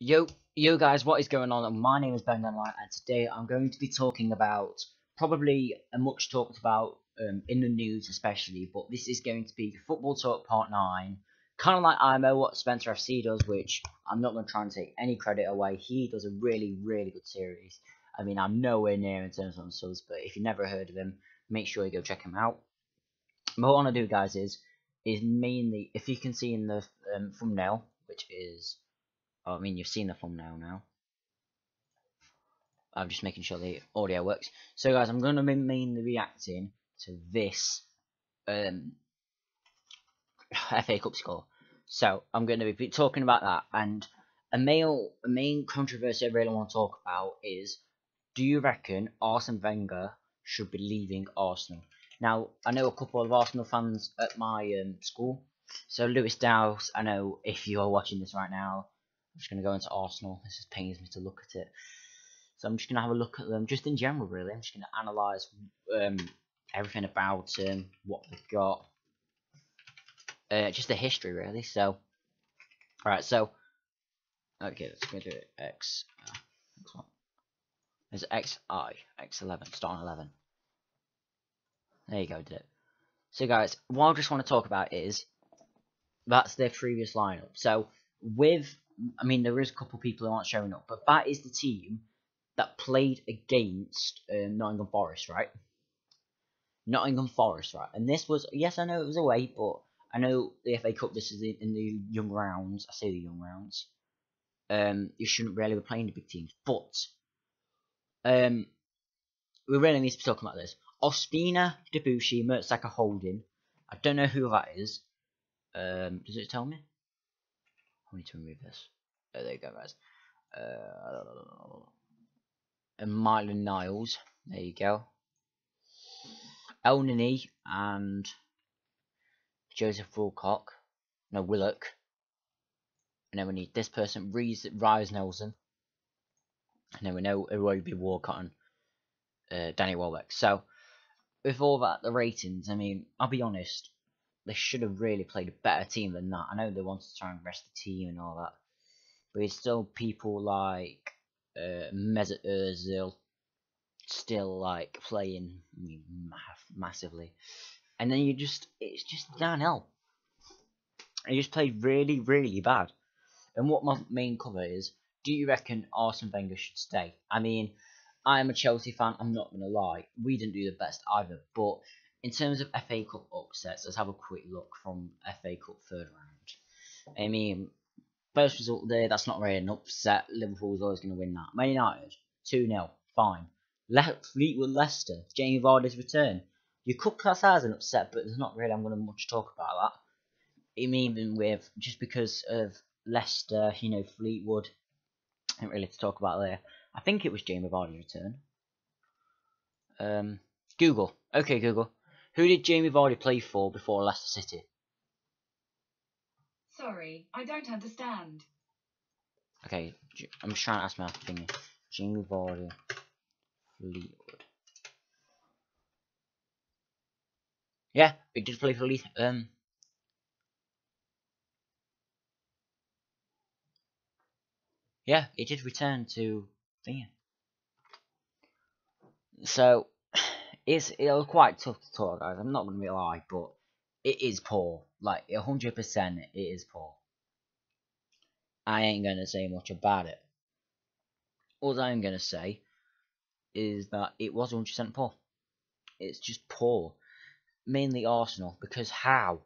Yo, yo guys, what is going on? My name is Ben Gunlight, and today I'm going to be talking about probably a much talked about in the news especially, but this is going to be Football Talk Part 9. Kind of like IMO, what Spencer FC does, which I'm not going to try and take any credit away. He does a really, really good series. I mean, I'm nowhere near in terms of subs, but if you've never heard of him, make sure you go check him out. But what I want to do, guys, is mainly, if you can see in the thumbnail, which is I mean, you've seen the thumbnail now. I'm just making sure the audio works. So, guys, I'm going to be mainly reacting to this FA Cup score. So, I'm going to be talking about that. And a main controversy I really want to talk about is: do you reckon Arsene Wenger should be leaving Arsenal? Now, I know a couple of Arsenal fans at my school. So, Lewis Dowse, I know if you are watching this right now, I'm just going to go into Arsenal. This just pains me to look at it. So I'm just going to have a look at them, just in general, really. I'm just going to analyse everything about what they've got. Just the history, really. So, alright, so, okay, let's go to X. What? There's XI, X11, starting 11. There you go, did it. So, guys, what I just want to talk about is that's their previous lineup. So, I mean, there is a couple of people who aren't showing up, but that is the team that played against Nottingham Forest, right? Nottingham Forest, right? And this was, yes, I know it was away, but I know the FA Cup, this is in the young rounds. I say the young rounds. You shouldn't really be playing the big teams, but we really need to be talking about this. Ospina, Debussy, Mertesacker, Holding. I don't know who that is. Does it tell me? I need to remove this. Oh, there you go, guys. And Maitland Niles. There you go. El Nini and Joseph Wilcock. No, Willock. And then we need this person, Rise Nelson. And then we know Iwobi Walcott and Danny Welbeck. So, with all that, the ratings, I mean, I'll be honest, they should have really played a better team than that. I know they wanted to try and rest the team and all that. But it's still people like Mesut Ozil still like playing massively. And then it's just downhill. He just played really, really bad. And what my main cover is, do you reckon Arsene Wenger should stay? I mean, I am a Chelsea fan, I'm not going to lie. We didn't do the best either. But in terms of FA Cup upsets, let's have a quick look from FA Cup third round. I mean, first result there, that's not really an upset. Liverpool's always going to win that. Man United, 2-0, fine. Fleetwood Leicester, Jamie Vardy's return. You could class as an upset, but there's not really, I'm going to much talk about that. Even with, just because of Leicester, Fleetwood, ain't really to talk about there. I think it was Jamie Vardy's return. Google. Okay, Google. Who did Jamie Vardy play for before Leicester City? Sorry, I don't understand. Okay, I'm just trying to ask my thingy. Jamie Vardy, Fleetwood. Yeah, he did play for Leeds. Yeah, he did return to thingy. So, it was quite tough to talk, guys. I'm not going to be lie, but it is poor. Like, 100% it is poor. I ain't going to say much about it. All I'm going to say is that it was 100% poor. It's just poor. Mainly Arsenal, because how?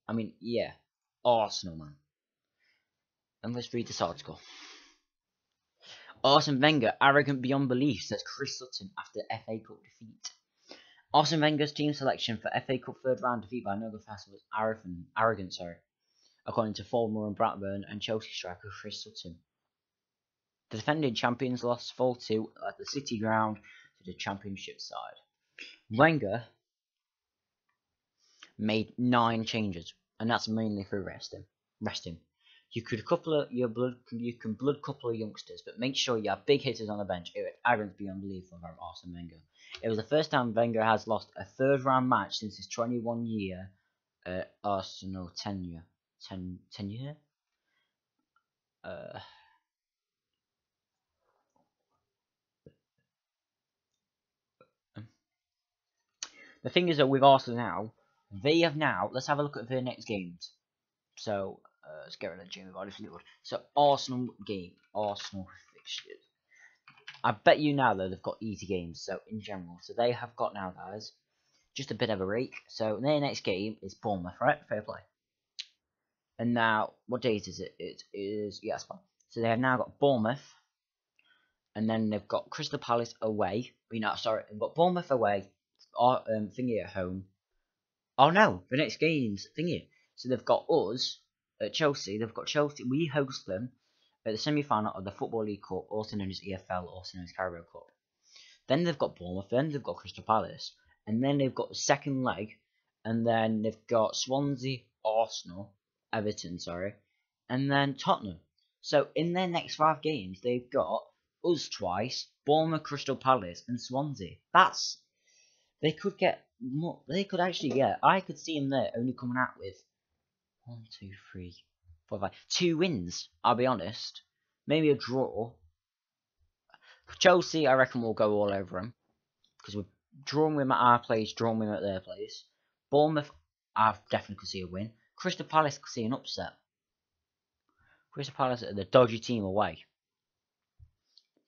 I mean, yeah, Arsenal, man. And let's read this article. Arsene Wenger, arrogant beyond belief, says Chris Sutton after FA Cup defeat. Arsene Wenger's team selection for FA Cup third round defeat by Nottingham Forest was arrogant, according to former Blackburn and Chelsea striker Chris Sutton. The defending champions lost 4-2 at the City ground to the Championship side. Wenger made 9 changes, and that's mainly for resting. You can blood couple of youngsters, but make sure you have big hitters on the bench. It was arrogant beyond belief from Arsene Wenger. It was the first time Wenger has lost a third round match since his 21-year Arsenal tenure. Tenure? The thing is that with Arsenal now, they have now. Let's have a look at their next games. So let's get rid of Jamie Vardy for the word. So Arsenal fixtures. I bet you now though they've got easy games. So in general, so they have got now, guys, just a bit of a rake. So their next game is Bournemouth, right? Fair play. And now, what date is it? It is, yes, fine. So they have now got Bournemouth, and then they've got Crystal Palace away. Sorry, they've got Bournemouth away, thingy at home. Oh no, the next game's thingy. So they've got us at Chelsea. They've got Chelsea. We host them at the semi-final of the Football League Cup, also known as EFL, also known as Carabao Cup. Then they've got Bournemouth. Then they've got Crystal Palace, and then they've got the second leg, and then they've got Swansea, Arsenal, Everton, sorry, and then Tottenham. So in their next 5 games, they've got us twice, Bournemouth, Crystal Palace, and Swansea. They could get more. They could actually get. I could see them there only coming out with 1, 2, 3, 4, 5, 2 wins. I'll be honest. Maybe a draw. Chelsea, I reckon we'll go all over them because we're drawing them at our place, drawing them at their place. Bournemouth, I definitely could see a win. Crystal Palace could see an upset. Crystal Palace are the dodgy team away.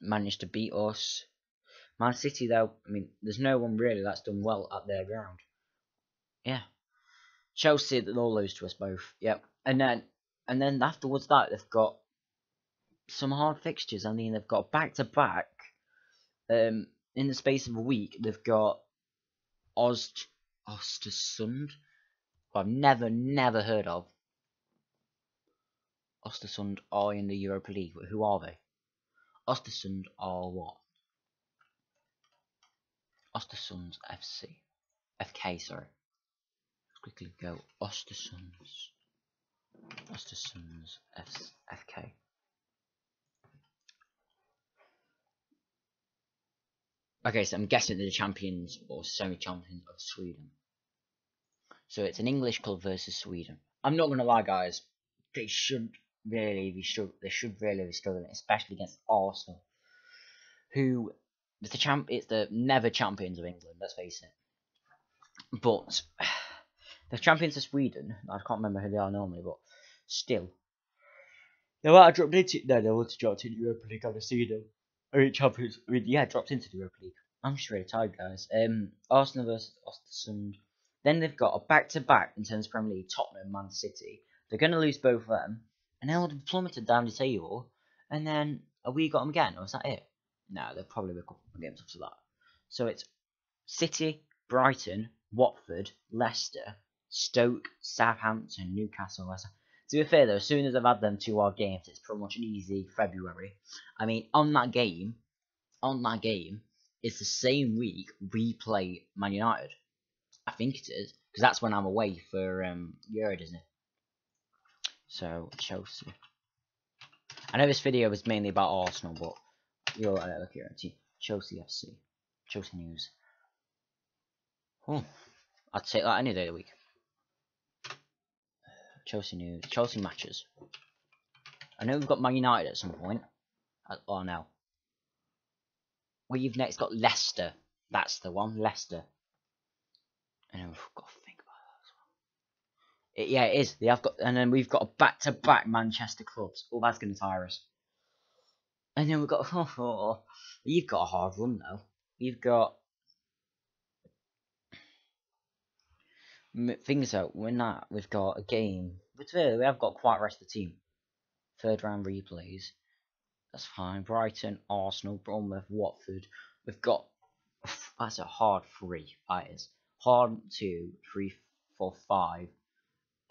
Managed to beat us. Man City, though, I mean, there's no one really that's done well at their ground. Yeah. Chelsea, they'll lose to us both. Yep. And then afterwards that, they've got some hard fixtures. I mean, they've got back-to-back. In the space of a week, they've got Östersund, who I've never heard of. Östersund are in the Europa League, but who are they? Östersund are what? Östersund FC. FK, sorry. Let's quickly go. Östersunds FK. Okay, so I'm guessing they're the champions or semi-champions of Sweden. So it's an English club versus Sweden. I'm not gonna lie, guys. They should really be struggling, especially against Arsenal, who it's the never champions of England. Let's face it. But the champions of Sweden, I can't remember who they are normally, but still, they might have dropped into they would have dropped into the Europa League. I've seen them. Champions. Dropped into the Europa League. I'm just really tired, guys. Arsenal versus Östersund. Then they've got a back-to-back in terms of Premier League, Tottenham, Man City. They're going to lose both of them, and they'll have plummeted down the table. And then have we got them again, or is that it? No, they'll probably be a couple of games after that. So it's City, Brighton, Watford, Leicester, Stoke, Southampton, Newcastle, Leicester. To be fair though, as soon as I've had them 2 hard games, it's pretty much an easy February. I mean, on that game, it's the same week we play Man United. I think it is, because that's when I'm away for Euro, isn't it? So Chelsea. I know this video is mainly about Arsenal, but you'll look here. Chelsea FC, Chelsea news. Oh, I'd take that any day of the week. Chelsea news, Chelsea matches. I know we've got Man United at some point. Oh no. We've next got Leicester. That's the one, Leicester. And then we've got to think about that as well. Yeah, it is. They have got, and then we've got a back-to-back Manchester clubs. Oh, that's going to tire us. And then we've got. You've got a hard run though. You've got things out. We've got a game. But really, we have got quite a rest of the team. 3rd round replays. That's fine. Brighton, Arsenal, Bournemouth, Watford. We've got. That's a hard 3. That is hard 2, 3, 4, 5,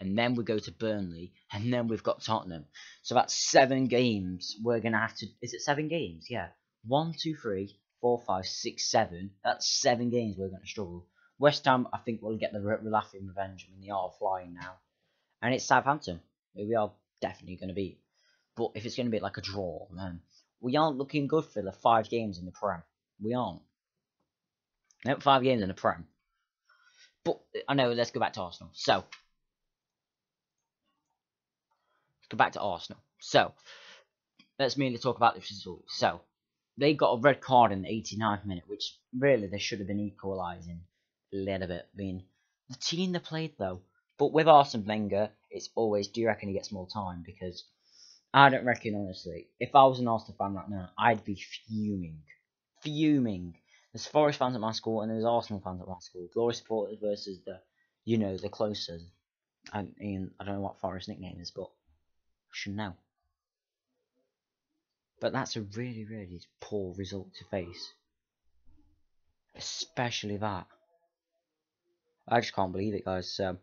and then we go to Burnley, and then we've got Tottenham. So that's 7 games. We're gonna have to. Is it 7 games? Yeah. 1, 2, 3, 4, 5, 6, 7. That's 7 games we're gonna struggle. West Ham, I think we'll get the laughing revenge. I mean, they are flying now, and it's Southampton, who we are definitely gonna beat. But if it's gonna be like a draw, man, we aren't looking good for the 5 games in the Prem. We aren't. Nope, 5 games in the Prem. But I know. Let's go back to Arsenal. So. Go back to Arsenal. So, let's merely talk about the result. So, they got a red card in the 89th minute, which really they should have been equalising little bit. I mean, the team they played though. But with Arsene Wenger, it's always, do you reckon he gets more time? Because I don't reckon, honestly. If I was an Arsenal fan right now, I'd be fuming. Fuming. There's Forest fans at my school and there's Arsenal fans at my school. Glory supporters versus the, the closest. And I don't know what Forest nickname is, but I should know. But that's a really, really poor result to face. Especially that. I just can't believe it, guys. So,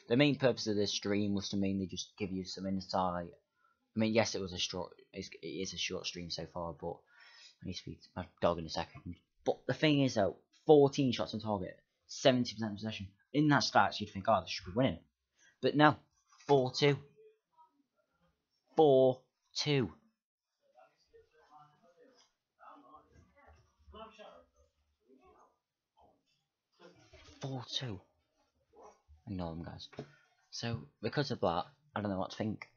the main purpose of this stream was to mainly just give you some insight. I mean, yes, it was it is a short stream so far, but I need to feed my dog in a second. But the thing is, though, 14 shots on target, 70% possession. In that stats, you'd think, oh, this should be winning. But no, 4-2. 4-2. Ignore them, guys. So, because of that, I don't know what to think.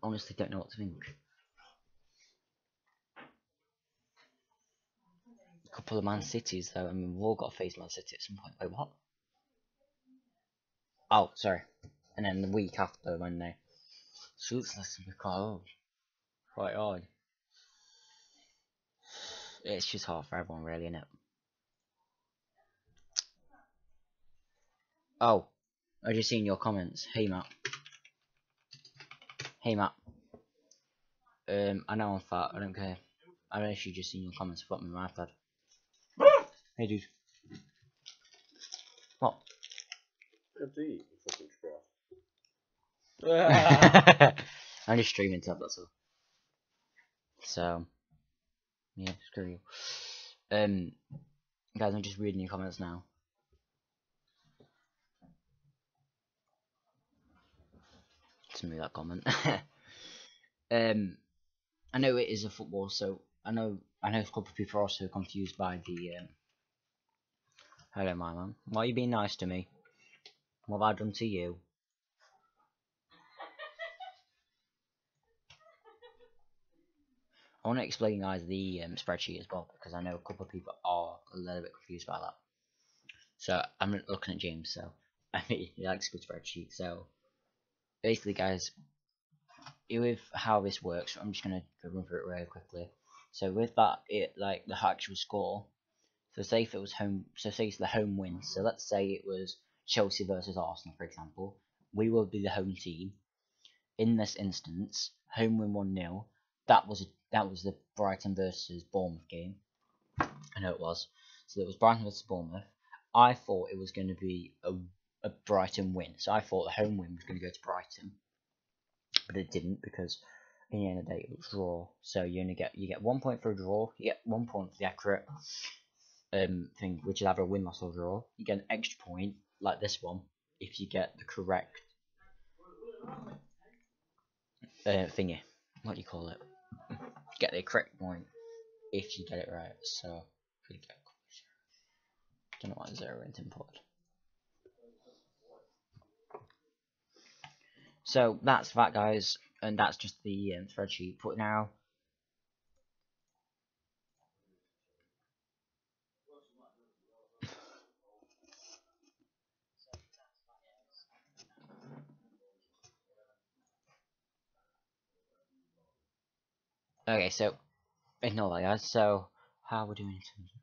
Honestly, don't know what to think. A couple of Man Cities, though. I mean, we've all got to face Man City at some point. Wait, what? Oh, sorry. And then the week after, when they shoots us to be quite odd. It's just hard for everyone, really, isn't it? Oh, I just seen your comments. Hey, Matt. Hey, Matt. I know I'm fat. I don't care. I actually just seen your comments. I've got my iPad. Hey, dude. What? Good to eat, you fucking scruff. I'm just streaming tab, that's all. So, yeah, screw you. Guys, I'm just reading your comments now. Let's move that comment. I know it is a football, so I know a couple of people are also confused by the hello, my man. Why are you being nice to me? What have I done to you? I want to explain, guys, the spreadsheet as well, because I know a couple of people are a little bit confused by that. So I'm looking at James. So I mean, he likes a good spreadsheet. So basically, guys, with how this works, I'm just gonna run through it really quickly. So with that, like the actual score. So say if it was home, so say it's the home win. So let's say it was Chelsea versus Arsenal, for example. We will be the home team. In this instance, home win 1-0. That was the Brighton versus Bournemouth game. I know it was. So it was Brighton versus Bournemouth. I thought it was going to be a Brighton win. So I thought the home win was going to go to Brighton, but it didn't, because in the end of the day it was draw. So you get 1 point for a draw. You get 1 point for the accurate thing, which is either a win, loss, or draw. You get an extra point like this one if you get the correct thingy. What do you call it? Get the correct point if you get it right. So don't know why 0 went imported. So that's that, guys, and that's just the spreadsheet. Put now. Okay, so ignore that, guys. So how we're doing in terms of...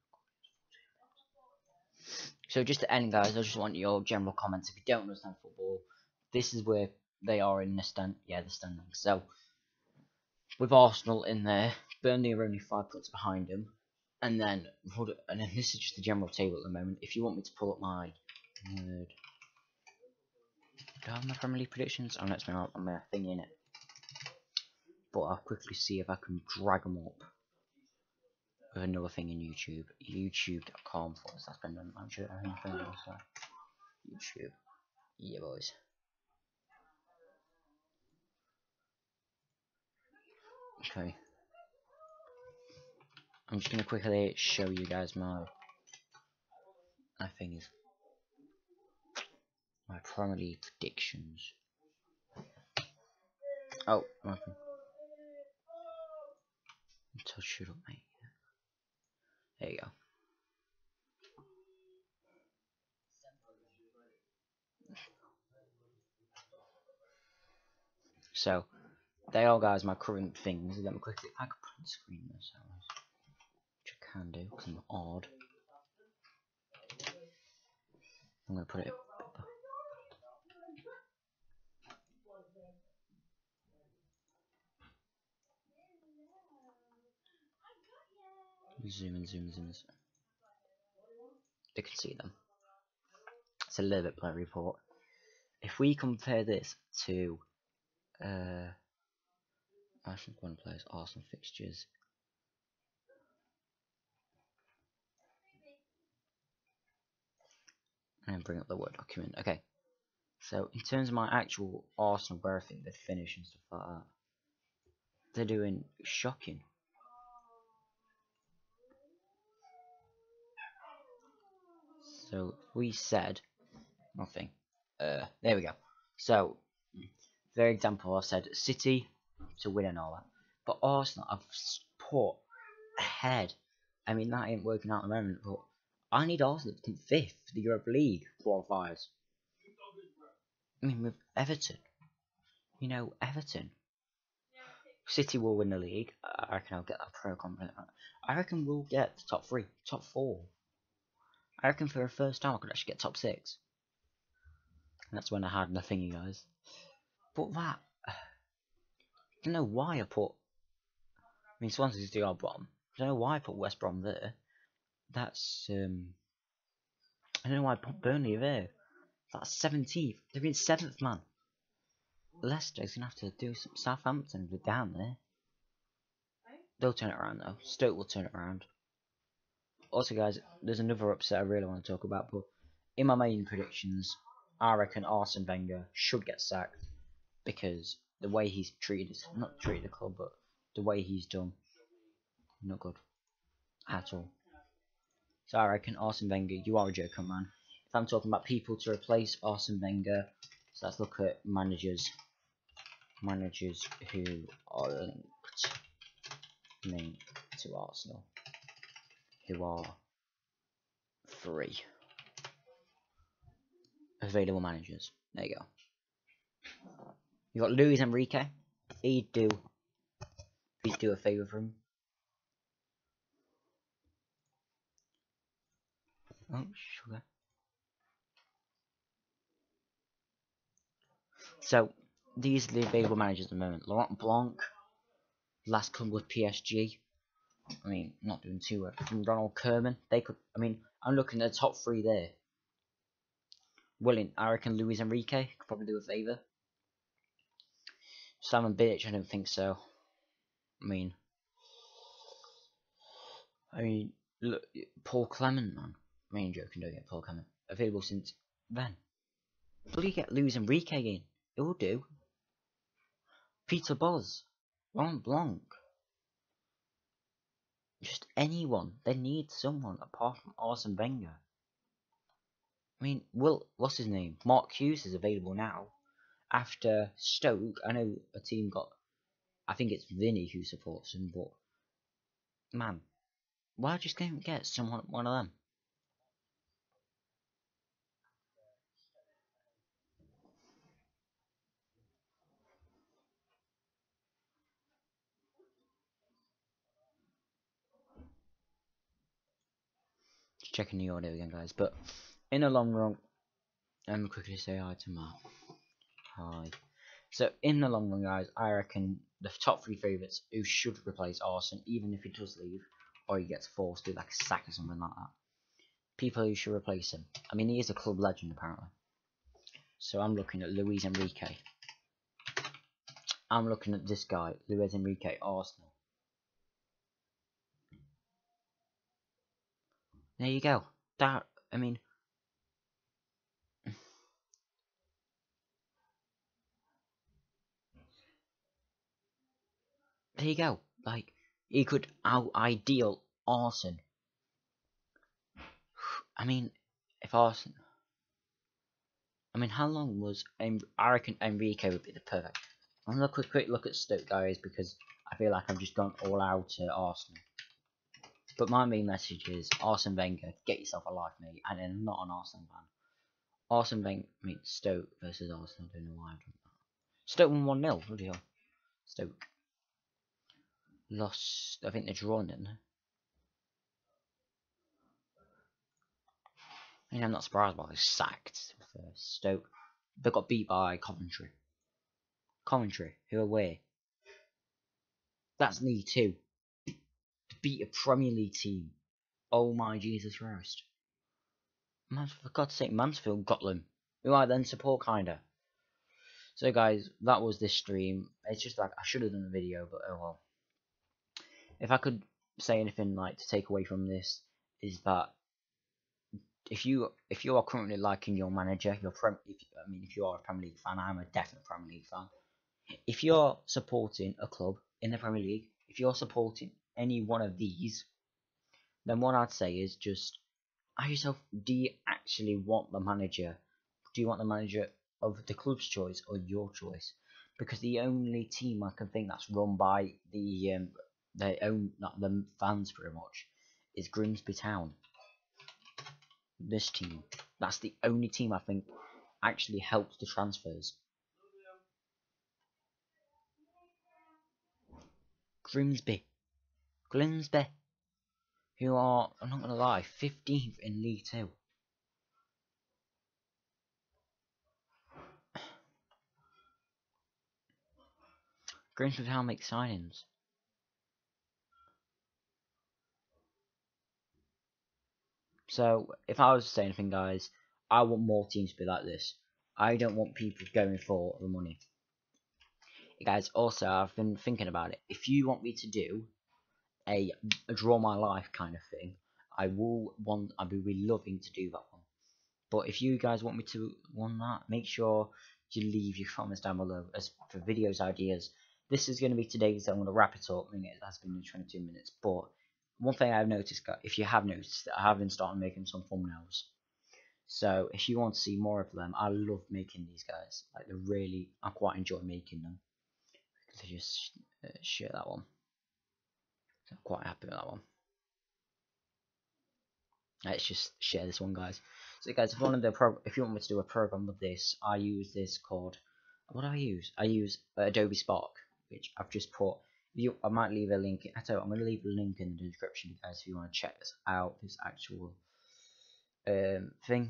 So just to end, guys, I just want your general comments. If you don't understand football, this is where they are in the standings. So with Arsenal in there, Burnley are only 5 points behind them, and then this is just the general table at the moment. If you want me to pull up my do I have my Premier League predictions? Oh no, it's my thing in it. But I'll quickly see if I can drag them up with another thing in YouTube. YouTube.com/Brendan. I'm sure anything else. YouTube. Yeah, boys. Okay. I'm just gonna quickly show you guys my things. My Premier League predictions. Oh, nothing. Touch it up, mate. There you go. So they are, guys, my current things. Let me quickly, I could print screen this out, which I can do because I'm odd. I'm gonna put it. Zoom in, zoom in, zoom in. You can see them. It's a little bit blurry, but if we compare this to Arsenal one players, Arsenal fixtures. And bring up the Word document. Okay. So in terms of my actual Arsenal, where I think they'd finish and stuff like that, they're doing shocking. So we said nothing. There we go. So, for example, I said City to win and all that, but Arsenal I've put ahead. I mean, that ain't working out at the moment, but I need Arsenal to come 5th for the Europa League qualifiers. I mean, with Everton, you know, Everton. City will win the league. I reckon I'll get that pro confident. I reckon we'll get the top 3, top 4. I reckon for the first time I could actually get top 6. And that's when I had nothing, you guys. But that, I don't know why I put. I mean, Swansea's the odd bottom. I don't know why I put West Brom there. That's I don't know why I put Burnley there. That's 17th. They're in 7th, man. Leicester's gonna have to do some Southampton if they're down there. They'll turn it around though. Stoke will turn it around. Also, guys, there's another upset I really want to talk about, but in my main predictions, I reckon Arsene Wenger should get sacked because the way he's treated, not treated the club, but the way he's done, not good at all. So I reckon Arsene Wenger, you are a joker, man. If I'm talking about people to replace Arsene Wenger, so let's look at managers who are linked to Arsenal, who are 3 available managers. There you go. You got Luis Enrique. Please do a favour for him. Oh, sugar. So these are the available managers at the moment. Laurent Blanc, last club with PSG. I mean, not doing too well. From Ronald Koeman, they could. I mean, I'm looking at the top 3 there. Willing, I reckon Luis Enrique could probably do a favour. Simon Bilic, I don't think so. I mean, look, Paul Clement, man. I mean, joking, don't get Paul Clement. Available since then. Bloody get Luis Enrique in. It will do. Peter Bosz, Laurent Blanc. Just anyone. They need someone apart from Arsene Wenger. I mean, what's his name? Mark Hughes is available now. After Stoke, I know a team got. I think it's Vinny who supports him, but man, why just go and get one of them? Just checking the audio again, guys. But in the long run, let me quickly say hi to Matt. Hi. So in the long run, guys, I reckon the top 3 favourites who should replace Arsene, even if he does leave, or he gets forced to do like a sack or something like that. People who should replace him. I mean, he is a club legend apparently. So I'm looking at Luis Enrique. I'm looking at this guy, Luis Enrique, Arsenal. There you go. That, I mean, there you go. Like, he could out-ideal Arsene. I mean, if Arsene... I mean, how long was... I reckon Enrique would be the perfect... I'm going to quick look at Stoke, guys, because I feel like I've just gone all out to Arsenal. But my main message is, Arsene Wenger, get yourself a life, mate. And I'm not an Arsenal fan. Arsene Wenger, I mean, Stoke versus Arsenal, I don't know why I've done that. Stoke won 1-0. Bloody hell. Stoke lost. I think they're drawn, didn't they? I mean, I'm not surprised by they sacked for Stoke. They got beat by Coventry. Coventry, who are away. That's League 2. To beat a Premier League team. Oh my Jesus Christ. For God's sake, Mansfield got them. Who I then support, kinda. So guys, that was this stream. It's just like, I should have done a video, but oh well. If I could say anything like to take away from this, is that if you are currently liking your manager, if you are a Premier League fan, I'm a definite Premier League fan. If you're supporting a club in the Premier League, if you're supporting any one of these, then what I'd say is just ask yourself: do you actually want the manager? Do you want the manager of the club's choice or your choice? Because the only team I can think that's run by the fans pretty much is Grimsby Town. This team, that's the only team I think actually helps the transfers. Grimsby, who are, I'm not gonna lie, 15th in League 2. Grimsby Town make signings. So, if I was to say anything, guys, I want more teams to be like this. I don't want people going for the money. Guys, also, I've been thinking about it. If you want me to do a draw my life kind of thing, I'd be really loving to do that one. But if you guys want me to want that, make sure you leave your comments down below as for videos ideas. This is going to be today's. I'm going to wrap it up. I mean, it has been 22 minutes, but one thing I've noticed, guys, if you have noticed, I have been starting making some thumbnails. So if you want to see more of them, I love making these, guys. Like, I quite enjoy making them. So just share that one. So I'm quite happy with that one. Let's just share this one, guys. So guys, if you want me to do a program with this, I use this called, what do I use? I use Adobe Spark, which I've just put. I might leave a link. I'm going to leave a link in the description, guys, if you want to check this out, this actual thing.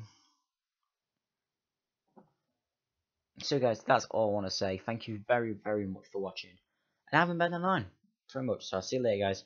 So guys, that's all I want to say. Thank you very, very much for watching, and I haven't been online very much. So I'll see you later, guys.